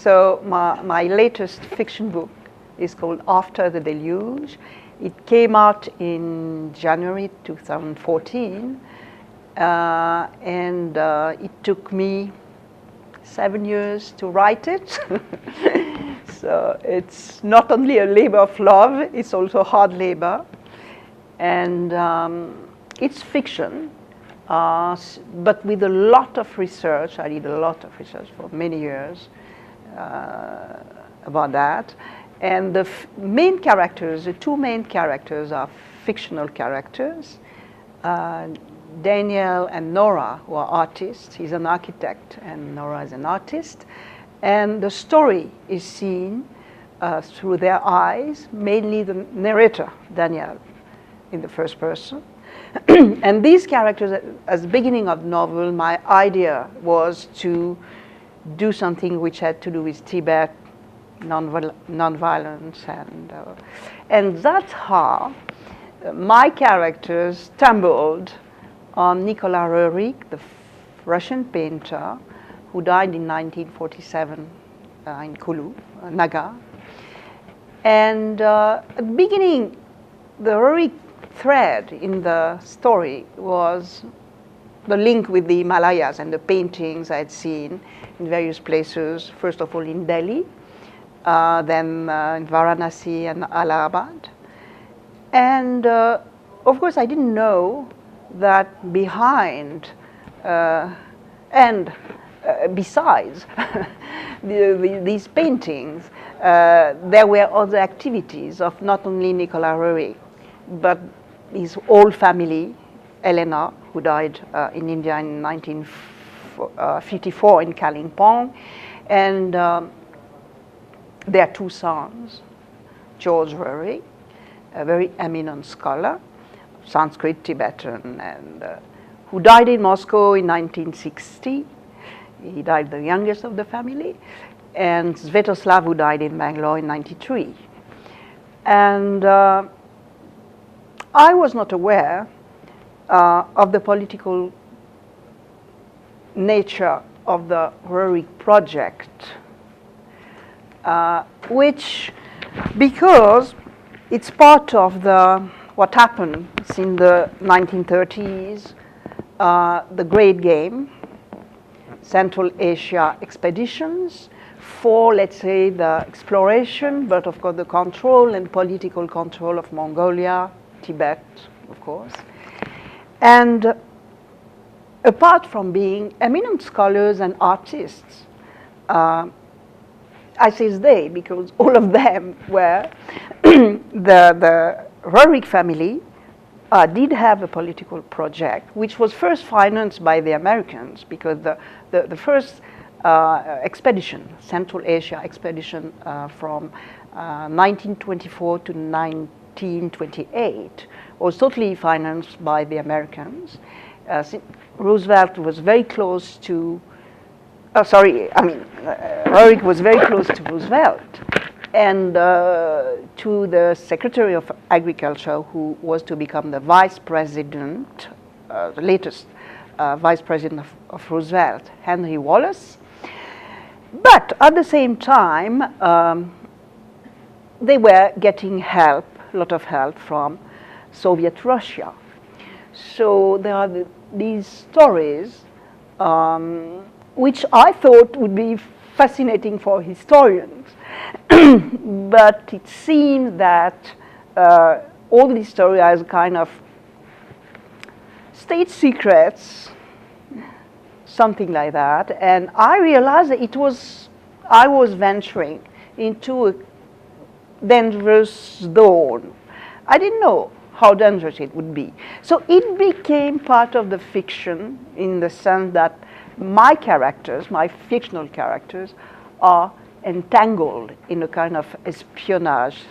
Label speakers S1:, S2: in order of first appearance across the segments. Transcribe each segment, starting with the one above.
S1: So my latest fiction book is called After the Deluge. It came out in January 2014, and it took me 7 years to write it. So it's not only a labor of love, it's also hard labor. And it's fiction, but with a lot of research. I did a lot of research for many years about that. And the main characters, the two main characters are fictional characters. Daniel and Nora, who are artists. He's an architect and Nora is an artist. And the story is seen through their eyes, mainly the narrator, Daniel, in the first person. And these characters, at the beginning of the novel, my idea was to do something which had to do with Tibet, non-violence, and that's how my characters stumbled on Nicolas Roerich, the Russian painter who died in 1947 in Kulu, Naga. And at the beginning, the Roerich thread in the story was the link with the Himalayas and the paintings I had seen in various places, first of all in Delhi, then in Varanasi and Allahabad. And of course, I didn't know that behind and besides these paintings, there were other activities of not only Nicolas Roerich, but his whole family, Elena, who died in India in 1954 in Kalimpong, and their two sons, George Roerich, a very eminent scholar, Sanskrit, Tibetan, and who died in Moscow in 1960. He died the youngest of the family, and Svetoslav, who died in Bangalore in 93. And I was not aware of the political nature of the Roerich project, which, because it's part of what happened in the 1930s, the Great Game, Central Asia expeditions for, let's say, the exploration, but of course the control and political control of Mongolia, Tibet, of course. And apart from being eminent scholars and artists, I say they because all of them were, the Roerich family did have a political project which was first financed by the Americans, because the first expedition, Central Asia expedition from 1924 to 1928 was totally financed by the Americans. Roosevelt was very close to, Roerich was very close to Roosevelt and to the Secretary of Agriculture, who was to become the Vice President, the latest Vice President of Roosevelt, Henry Wallace. But at the same time, they were getting help, a lot of help from Soviet Russia. So there are these stories which I thought would be fascinating for historians. But it seemed that all these stories are kind of state secrets, something like that. And I realized that I was venturing into a dangerous zone. I didn't know how dangerous it would be. So it became part of the fiction in the sense that my characters, my fictional characters, are entangled in a kind of espionage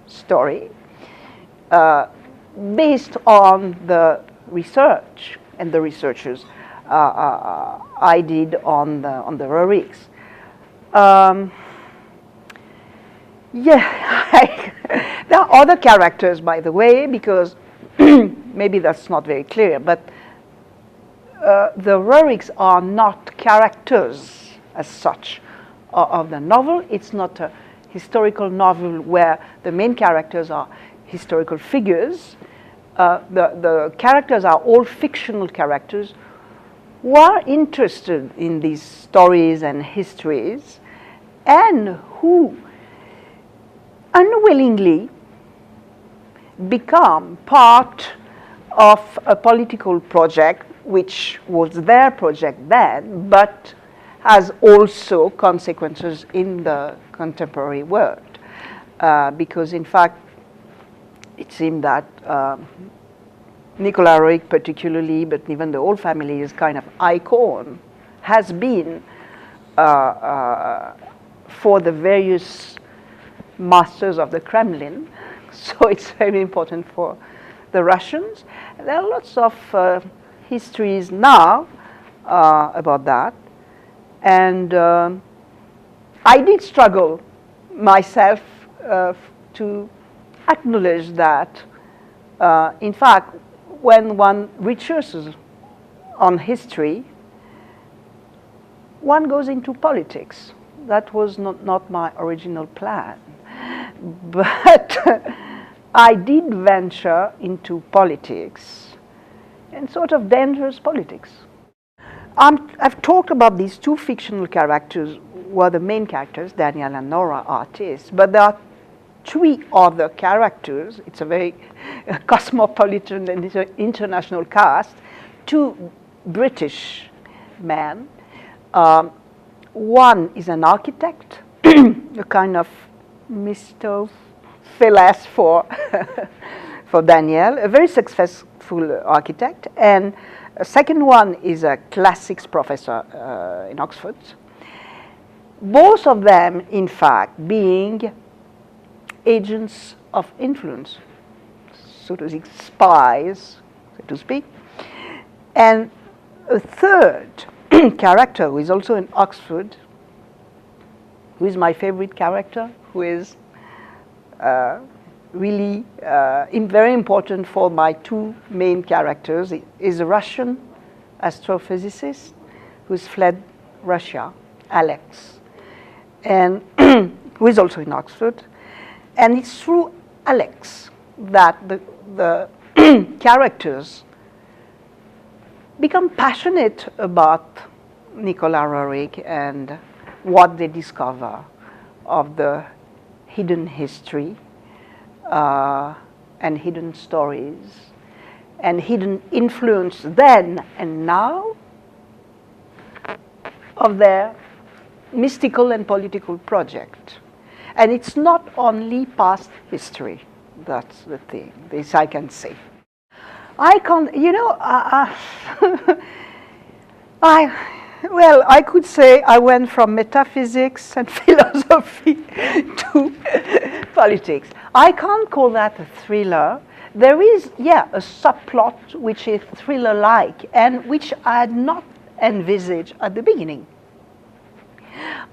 S1: story based on the research and the researchers I did on the Roerichs. There are other characters, by the way, because maybe that's not very clear, but the Roerichs are not characters as such. of the novel. It's not a historical novel where the main characters are historical figures. The characters are all fictional characters who are interested in these stories and histories and who unwillingly become part of a political project which was their project then, but has also consequences in the contemporary world. Because in fact, it seemed that Nicolas Roeg particularly, but even the whole family is kind of icon, has been for the various masters of the Kremlin. So it's very important for the Russians. There are lots of histories now about that. And I did struggle myself to acknowledge that, in fact, when one researches on history, one goes into politics. That was not my original plan. But I did venture into politics, and sort of dangerous politics. I've talked about these two fictional characters who are the main characters, Daniel and Nora, artists, but there are three other characters. It's a very cosmopolitan and international cast. Two British men. One is an architect, a kind of Mr. Phyllis for Daniel, a very successful architect, and a second one is a classics professor in Oxford. Both of them, in fact, being agents of influence, so to speak, spies, so to speak. And a third character who is also in Oxford, who is my favorite character, who is really very important for my two main characters, is a Russian astrophysicist who's fled Russia, Alex, and who is also in Oxford. And it's through Alex that the characters become passionate about Nicolas Roeg and what they discover of the hidden history and hidden stories and hidden influence then and now of their mystical and political project. And it's not only past history. That's the thing. This I can say. I can't, you know, I could say I went from metaphysics and philosophy to politics. I can't call that a thriller. There is, a subplot which is thriller-like and which I had not envisaged at the beginning.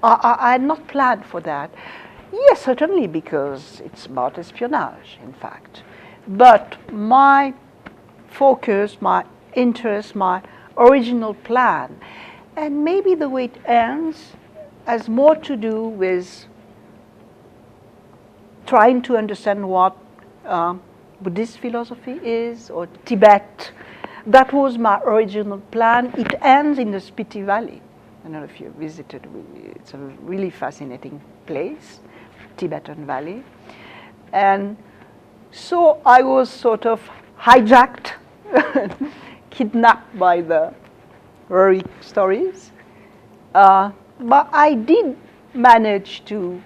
S1: I had not planned for that. Yes, certainly, because it's about espionage, in fact. But my focus, my interest, my original plan, and maybe the way it ends has more to do with trying to understand what Buddhist philosophy is, or Tibet. That was my original plan. It ends in the Spiti Valley. I don't know if you visited. It's a really fascinating place, Tibetan Valley. And so I was sort of hijacked, kidnapped by the Roeg stories. But I did manage to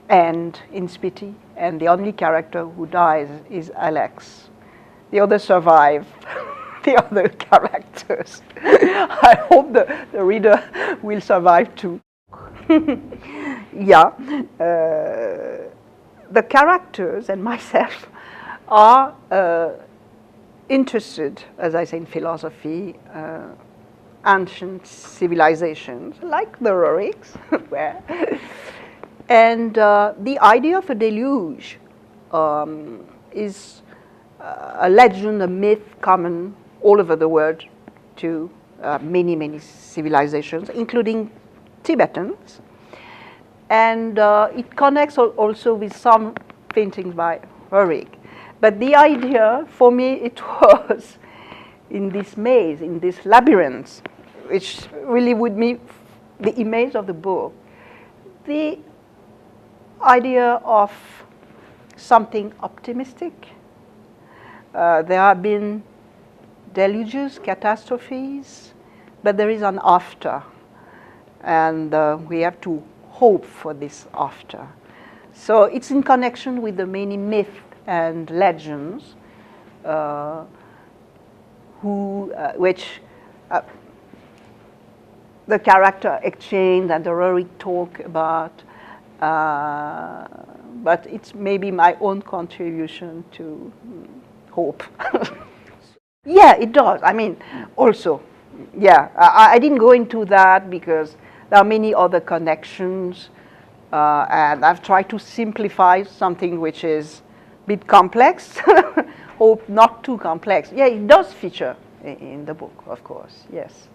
S1: end in Spiti, and the only character who dies is Alex. The others survive, the other characters. I hope the reader will survive too. The characters and myself are interested, as I say, in philosophy, ancient civilizations, like the Roegs were. And the idea of a deluge is a legend, a myth common all over the world to many, many civilizations, including Tibetans. and it connects also with some paintings by Roerich. But the idea, for me, it was in this maze, in this labyrinth, which really would be the image of the book, the idea of something optimistic. There have been deluges, catastrophes, but there is an after, and we have to hope for this after. So it's in connection with the many myths and legends which the character exchange and the Roerich talk about, but it's maybe my own contribution to hope. Yeah, it does. I mean, also, yeah, I didn't go into that because there are many other connections, and I've tried to simplify something which is a bit complex. Hope not too complex. Yeah, it does feature in the book, of course, yes.